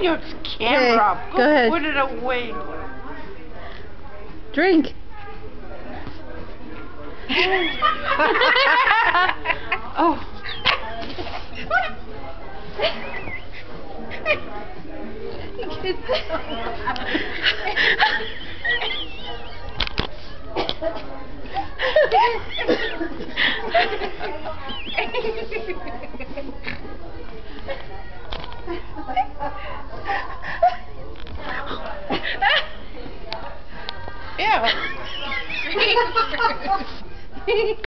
Your camera. Okay, go ahead. Put it away. Drink. Oh. Yeah.